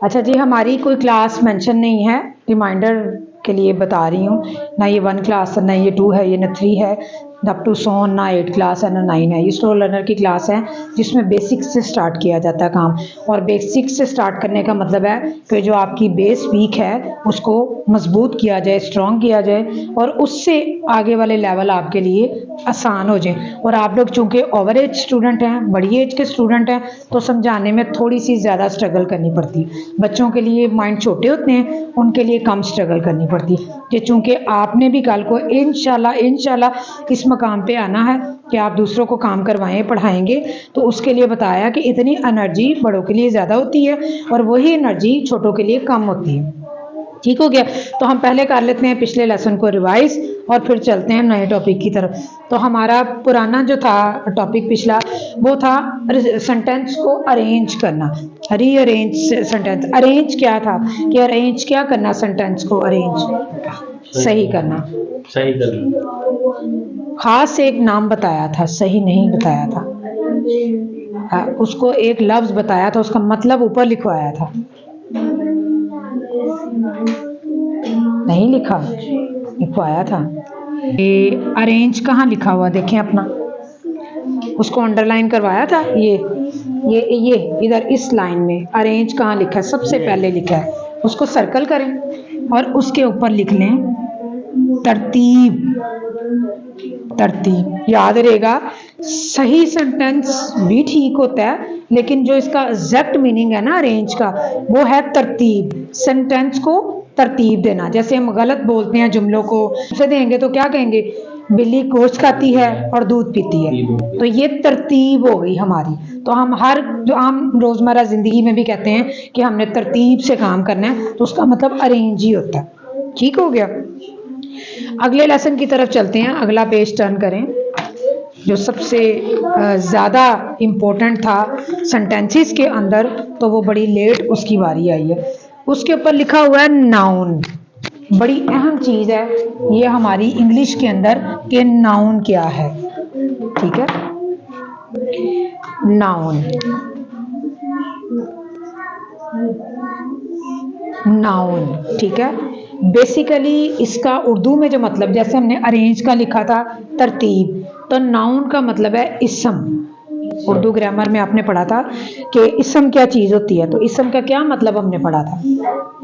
अच्छा जी, हमारी कोई क्लास मेंशन नहीं है, रिमाइंडर के लिए बता रही हूँ। ना ये 1 क्लास है, ना ये 2 है, ये ना 3 है, अप टू सोन, ना 8 क्लास है, ना 9 है। ये स्लो लर्नर की क्लास है जिसमें बेसिक्स से स्टार्ट किया जाता है काम। और बेसिक्स से स्टार्ट करने का मतलब है कि जो आपकी बेस वीक है उसको मजबूत किया जाए, स्ट्रॉन्ग किया जाए, और उससे आगे वाले लेवल आपके लिए आसान हो जाए। और आप लोग चूँकि ओवर एज स्टूडेंट हैं, बड़ी एज के स्टूडेंट हैं, तो समझाने में थोड़ी सी ज़्यादा स्ट्रगल करनी पड़ती है। बच्चों के लिए माइंड छोटे होते हैं, उनके लिए कम स्ट्रगल करनी पड़ती है। कि चूँकि आपने भी कल को इंशाल्लाह इस मकाम पे आना है कि आप दूसरों को काम करवाएं, पढ़ाएंगे, तो उसके लिए बताया कि इतनी एनर्जी बड़ों के लिए ज़्यादा होती है और वही एनर्जी छोटों के लिए कम होती है। ठीक हो गया। तो हम पहले कर लेते हैं पिछले लेसन को रिवाइज और फिर चलते हैं नए टॉपिक की तरफ। तो हमारा पुराना जो था टॉपिक पिछला, वो था सेंटेंस को अरेंज करना, रीअरेंज सेंटेंस। अरेंज क्या था कि अरेंज क्या करना, सेंटेंस को अरेंज सही करना। खास एक नाम बताया था, सही नहीं बताया था। उसको एक लफ्ज बताया था, उसका मतलब ऊपर लिखवाया था। नहीं लिखवाया था। ये अरेंज कहाँ लिखा हुआ देखें अपना, उसको अंडरलाइन करवाया था। ये इधर इस लाइन में अरेंज कहाँ लिखा है, सबसे पहले लिखा है, उसको सर्कल करें और उसके ऊपर लिख लें तरतीब। तरतीब याद रहेगा। सही सेंटेंस भी ठीक होता है, लेकिन जो इसका एग्जैक्ट मीनिंग है ना अरेंज का, वो है तरतीब। सेंटेंस को तरतीब देना। जैसे हम गलत बोलते हैं जुमलों को से देंगे तो क्या कहेंगे, बिल्ली गोश्त खाती है और दूध पीती है, तो ये तरतीब हो गई हमारी। तो हम हर जो आम रोजमर्रा जिंदगी में भी कहते हैं कि हमने तरतीब से काम करना है, तो उसका मतलब अरेंज ही होता है। ठीक हो गया। अगले लेसन की तरफ चलते हैं। अगला पेज टर्न करें। जो सबसे ज़्यादा इम्पोर्टेंट था सेंटेंसेस के अंदर, तो वो बड़ी लेट उसकी बारी आई है। उसके ऊपर लिखा हुआ है नाउन। बड़ी अहम चीज़ है ये हमारी इंग्लिश के अंदर कि नाउन क्या है। ठीक है, नाउन। नाउन ठीक है। बेसिकली इसका उर्दू में जो मतलब, जैसे हमने अरेंज का लिखा था तरतीब, तो नाउन का मतलब है इसम। उर्दू ग्रामर में आपने पढ़ा था कि इसम क्या चीज़ होती है, तो इसम का क्या मतलब हमने पढ़ा था,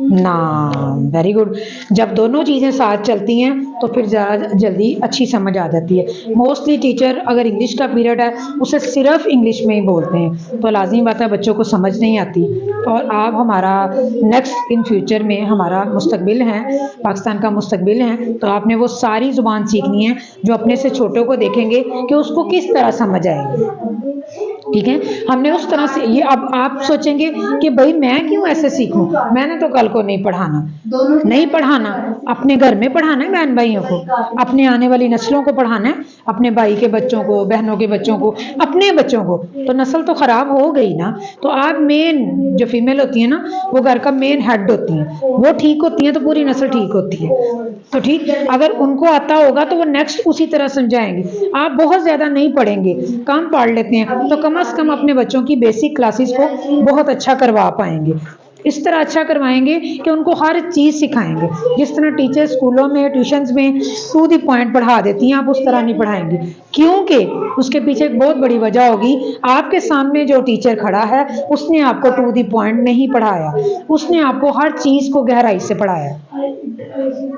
नाम। Very good. जब दोनों चीज़ें साथ चलती हैं तो फिर ज़्यादा जल्दी अच्छी समझ आ जाती है। मोस्टली टीचर अगर इंग्लिश का पीरियड है उसे सिर्फ इंग्लिश में ही बोलते हैं, तो लाजिमी बात है बच्चों को समझ नहीं आती। और आप हमारा नेक्स्ट इन फ्यूचर में हमारा मुस्तकबिल हैं, पाकिस्तान का मुस्तकबिल हैं, तो आपने वो सारी ज़ुबान सीखनी है जो अपने से छोटों को देखेंगे कि उसको किस तरह समझ आएगी। ठीक है, हमने उस तरह से ये। अब आप सोचेंगे कि भाई मैं क्यों ऐसे सीखूं, मैंने तो कल को नहीं पढ़ाना। नहीं पढ़ाना, अपने घर में पढ़ाना है बहन भाइयों को, अपने आने वाली नस्लों को पढ़ाना है, अपने भाई के बच्चों को, बहनों के बच्चों को, अपने बच्चों को। तो नस्ल तो खराब हो गई ना। तो आप मेन जो फीमेल होती है ना, वो घर का मेन हेड होती हैं, वो ठीक होती हैं तो पूरी नस्ल ठीक होती है। तो ठीक, अगर उनको आता होगा तो वो नेक्स्ट उसी तरह समझाएंगे। आप बहुत ज़्यादा नहीं पढ़ेंगे, कम पढ़ लेते हैं, तो कम से कम अपने बच्चों की बेसिक क्लासेस को बहुत अच्छा करवा पाएंगे। इस तरह अच्छा करवाएंगे कि उनको हर चीज़ सिखाएंगे। जिस तरह टीचर स्कूलों में, ट्यूशन्स में टू द पॉइंट पढ़ा देती हैं, आप उस तरह नहीं पढ़ाएंगे, क्योंकि उसके पीछे एक बहुत बड़ी वजह होगी। आपके सामने जो टीचर खड़ा है उसने आपको टू द पॉइंट नहीं पढ़ाया, उसने आपको हर चीज़ को गहराई से पढ़ाया।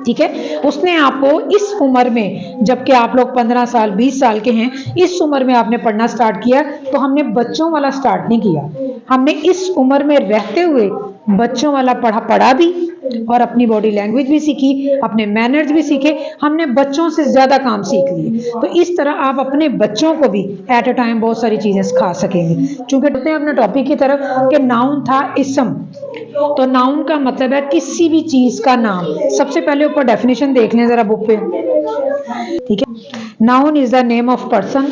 ठीक है, उसने आपको इस उम्र में, जबकि आप लोग 15 साल 20 साल के हैं, इस उम्र में आपने पढ़ना स्टार्ट किया, तो हमने बच्चों वाला स्टार्ट नहीं किया। हमने इस उम्र में रहते हुए बच्चों वाला पढ़ा भी, और अपनी बॉडी लैंग्वेज भी सीखी, अपने मैनर्स भी सीखे। हमने बच्चों से ज़्यादा काम सीख लिए। तो इस तरह आप अपने बच्चों को भी एट अ टाइम बहुत सारी चीज़ें सिखा सकेंगे। चूँकि कहते हैं अपने टॉपिक की तरफ कि नाउन था इसम, तो नाउन का मतलब है किसी भी चीज़ का नाम। सबसे पहले ऊपर डेफिनेशन देख लें ज़रा बुक पे। ठीक है, noun is the name of person,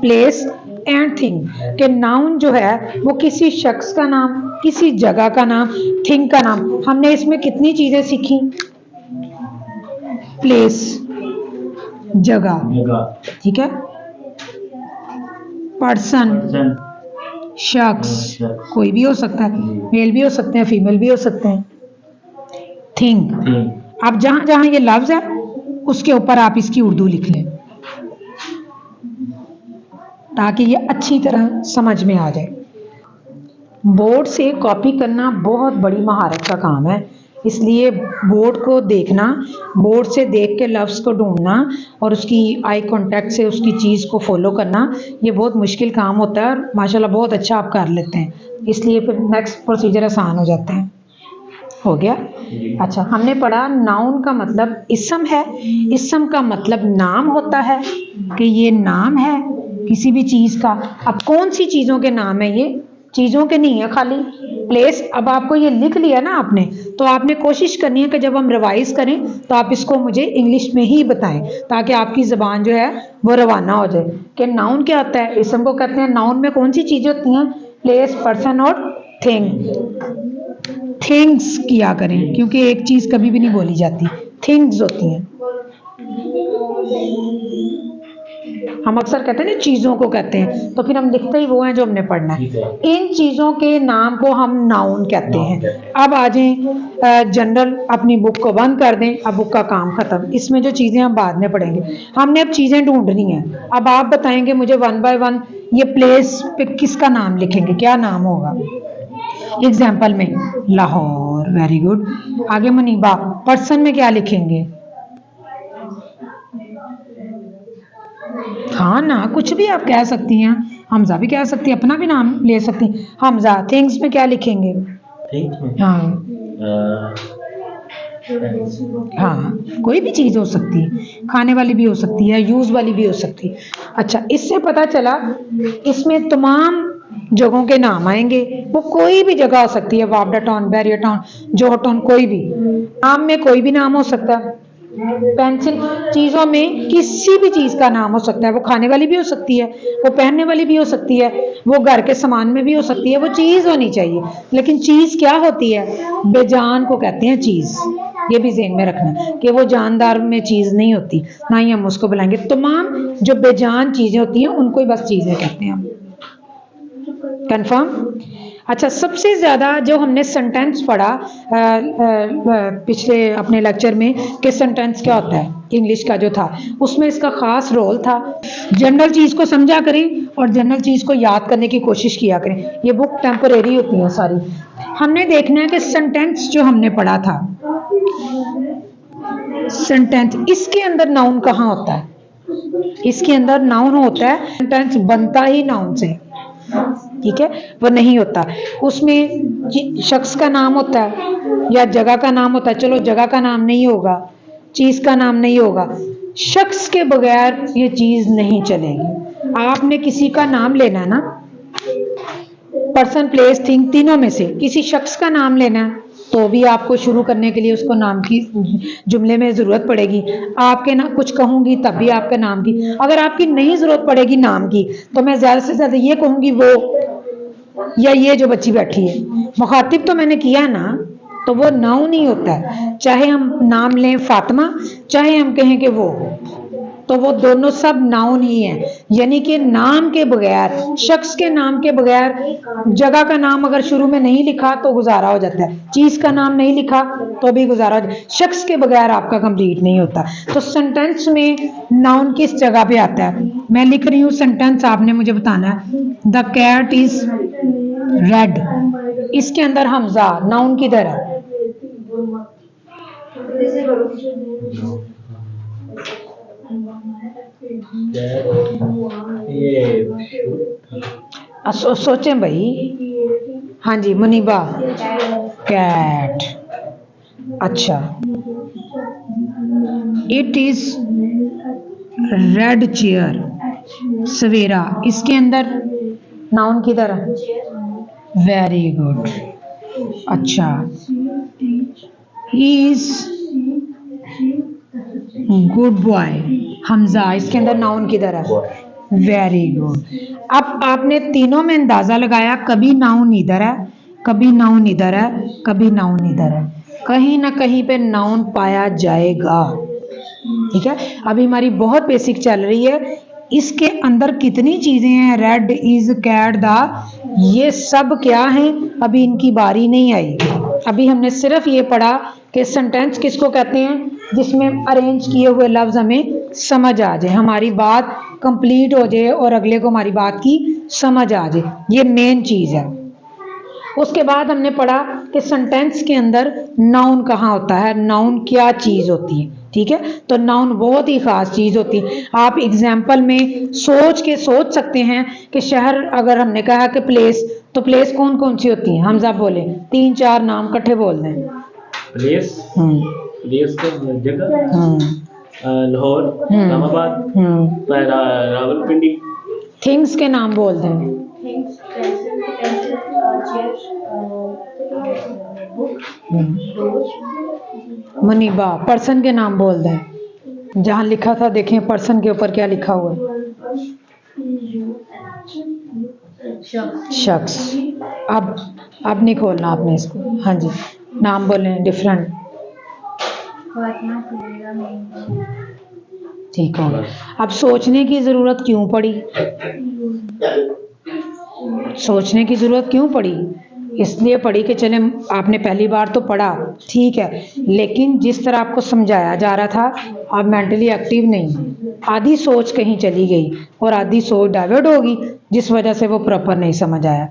place and thing. कि नाउन जो है वो किसी शख्स का नाम, किसी जगह का नाम, थिंग का नाम। हमने इसमें कितनी चीज़ें सीखी, प्लेस जगह, ठीक है, पर्सन शख्स, कोई भी हो सकता है, मेल भी हो सकते हैं, फीमेल भी हो सकते हैं। थिंग, अब जहां जहां ये लफ्ज है उसके ऊपर आप इसकी उर्दू लिख लें ताकि ये अच्छी तरह समझ में आ जाए। बोर्ड से कॉपी करना बहुत बड़ी महारत का काम है, इसलिए बोर्ड को देखना, बोर्ड से देख के लफ्ज़ को ढूंढना और उसकी आई कांटेक्ट से उसकी चीज़ को फॉलो करना, ये बहुत मुश्किल काम होता है और माशाल्लाह बहुत अच्छा आप कर लेते हैं, इसलिए फिर नेक्स्ट प्रोसीजर आसान हो जाते हैं। हो गया? अच्छा, हमने पढ़ा नाउन का मतलब इसम है, इसम का मतलब नाम होता है कि ये नाम है किसी भी चीज़ का। अब कौन सी चीज़ों के नाम है ये? चीज़ों के नहीं है खाली, प्लेस। अब आपको ये लिख लिया ना आपने, तो आपने कोशिश करनी है कि जब हम रिवाइज करें तो आप इसको मुझे इंग्लिश में ही बताएं ताकि आपकी ज़बान जो है वो रवाना हो जाए कि नाउन क्या होता है, इसम को कहते हैं। नाउन में कौन सी चीज़ें होती हैं? प्लेस, पर्सन और थिंग। थिंग्स किया करें क्योंकि एक चीज़ कभी भी नहीं बोली जाती, थिंग्स होती हैं। हम अक्सर कहते हैं ना चीज़ों को कहते हैं, तो फिर हम लिखते ही वो हैं जो हमने पढ़ना है। इन चीज़ों के नाम को हम नाउन कहते हैं। अब आ जाएं जनरल, अपनी बुक को बंद कर दें, अब बुक का काम ख़त्म। इसमें जो चीज़ें हम बाद में पढ़ेंगे, हमने अब चीज़ें ढूंढनी हैं। अब आप बताएंगे मुझे वन बाय वन, ये प्लेस पे किसका नाम लिखेंगे, क्या नाम होगा? एग्जाम्पल में लाहौर, वेरी गुड। आगे मुनीबा, पर्सन में क्या लिखेंगे? हाँ ना, कुछ भी आप कह सकती हैं, हमजा भी कह सकती हैं, अपना भी नाम ले सकती हैं। हमजा। थिंग्स में क्या लिखेंगे? हाँ हाँ, कोई भी चीज़ हो सकती है, खाने वाली भी हो सकती है, यूज़ वाली भी हो सकती है। अच्छा, इससे पता चला इसमें तमाम जगहों के नाम आएंगे, वो कोई भी जगह हो सकती है, वापडा टाउन, बैरियर टाउन, जोहर टाउन, कोई भी नाम में कोई भी नाम हो सकता है। पेंसिल, चीज़ों में किसी भी चीज़ का नाम हो सकता है, वो खाने वाली भी हो सकती है, वो पहनने वाली भी हो सकती है, वो घर के सामान में भी हो सकती है, वो चीज़ होनी चाहिए। लेकिन चीज़ क्या होती है? बेजान को कहते हैं चीज़, ये भी ज़हन में रखना कि वो जानदार में चीज़ नहीं होती, ना ही हम उसको बुलाएंगे। तमाम जो बेजान चीज़ें होती हैं उनको ही बस चीज़ें कहते हैं हम। कंफर्म? अच्छा, सबसे ज़्यादा जो हमने सेंटेंस पढ़ा पिछले अपने लेक्चर में कि सेंटेंस क्या होता है, इंग्लिश का जो था, उसमें इसका ख़ास रोल था। जनरल चीज़ को समझा करें और जनरल चीज़ को याद करने की कोशिश किया करें। ये बुक टेम्परेरी होती है सारी। हमने देखना है कि सेंटेंस जो हमने पढ़ा था, सेंटेंस, इसके अंदर नाउन कहाँ होता है? इसके अंदर नाउन होता है, सेंटेंस बनता ही नाउन से, ठीक है, वो नहीं होता। उसमें शख्स का नाम होता है या जगह का नाम होता है। चलो, जगह का नाम नहीं होगा, चीज़ का नाम नहीं होगा, शख्स के बगैर ये चीज़ नहीं चलेगी। आपने किसी का नाम लेना है ना, पर्सन, प्लेस, थिंग, तीनों में से किसी शख्स का नाम लेना है तो भी आपको शुरू करने के लिए उसको नाम की जुमले में ज़रूरत पड़ेगी। आपके ना कुछ कहूँगी तब भी आपके नाम की, अगर आपकी नहीं ज़रूरत पड़ेगी नाम की तो मैं ज़्यादा से ज़्यादा ये कहूँगी वो या ये जो बच्ची बैठी है। मुखातिब तो मैंने किया ना, तो वो नाउन नहीं होता है। चाहे हम नाम लें फातिमा, चाहे हम कहें कि वो, तो वो दोनों सब नाउन ही हैं। यानी कि नाम के बगैर, शख्स के नाम के बगैर, जगह का नाम अगर शुरू में नहीं लिखा तो गुजारा हो जाता है, चीज़ का नाम नहीं लिखा तो भी गुजारा हो जाता है, शख्स के बगैर आपका कंप्लीट नहीं होता। तो सेंटेंस में नाउन किस जगह पे आता है? मैं लिख रही हूँ सेंटेंस, आपने मुझे बताना है। द कैट इज रेड, इसके अंदर हमजा, नाउन किधर है? सोचें भाई। हाँ जी मुनीबा, कैट। अच्छा, it is red chair, Savera, इसके अंदर नाउन किधर है? Very good. अच्छा, he is good boy, Hamza, इसके अंदर नाउन किधर है? Very good. अब आपने तीनों में अंदाजा लगाया, कभी नाउन इधर है, कभी नाउन इधर है, कभी नाउन इधर है, कहीं ना कहीं पे नाउन पाया जाएगा, ठीक है। अभी हमारी बहुत बेसिक चल रही है। इसके अंदर कितनी चीजें हैं? रेड इज कैट द ये सब क्या हैं, अभी इनकी बारी नहीं आई। अभी हमने सिर्फ ये पढ़ा कि सेंटेंस किसको कहते हैं, जिसमें अरेंज किए हुए लफ्ज हमें समझ आ जाए, हमारी बात कंप्लीट हो जाए और अगले को हमारी बात की समझ आ जाए, ये मेन चीज है। उसके बाद हमने पढ़ा कि सेंटेंस के अंदर नाउन कहाँ होता है, नाउन क्या चीज होती है, ठीक है। तो नाउन बहुत ही खास चीज होती है। आप एग्जाम्पल में सोच सकते हैं कि शहर, अगर हमने कहा कि प्लेस, तो प्लेस कौन कौन सी होती है, हमजा बोले 3-4 नाम इकट्ठे बोल दें। प्लेस, प्लेस तो जगह, लाहौर, इस्लामाबाद, रावलपिंडी। थिंग्स के नाम बोल दें। मुनीबा, पर्सन के नाम बोल दें। जहाँ लिखा था देखें पर्सन के ऊपर क्या लिखा हुआ है, शख्स। अब नहीं खोलना आपने इसको। हाँ जी, नाम बोलें डिफरेंट। ठीक हो। अब सोचने की जरूरत क्यों पड़ी, सोचने की जरूरत क्यों पड़ी, इसलिए पड़ी कि चले आपने पहली बार तो पढ़ा, ठीक है, लेकिन जिस तरह आपको समझाया जा रहा था आप मेंटली एक्टिव नहीं, आधी सोच कहीं चली गई और आधी सोच डाइवर्ट होगी, जिस वजह से वो प्रॉपर नहीं समझ आया।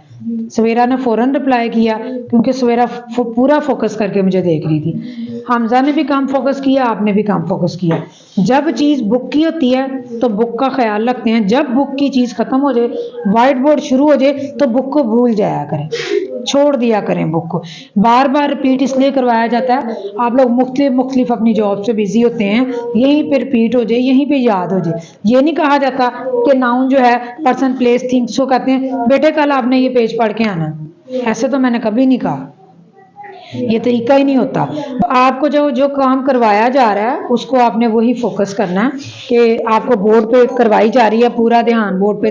सवेरा ने फौरन रिप्लाई किया क्योंकि सवेरा पूरा फोकस करके मुझे देख रही थी। हमजा ने भी काम फोकस किया, आपने भी काम फोकस किया। जब चीज़ बुक की होती है तो बुक का ख्याल रखते हैं, जब बुक की चीज़ खत्म हो जाए, वाइट बोर्ड शुरू हो जाए, तो बुक को भूल जाया करें, छोड़ दिया करें बुक को। बार बार रिपीट इसलिए करवाया जाता है, आप लोग मुख्तलिफ अपनी जॉब से बिजी होते हैं, यहीं पे रिपीट हो जाए, यहीं पे याद हो जाए। ये नहीं कहा जाता कि नाउन जो है पर्सन प्लेस थिंग्स को कहते हैं, बेटे कल आपने ये पेज पढ़ के आना, ऐसे तो मैंने कभी नहीं कहा, ये तरीका ही नहीं होता। तो आपको जो काम करवाया जा रहा है उसको आपने वही फोकस करना है कि आपको बोर्ड पे करवाई जा रही है, पूरा ध्यान बोर्ड पे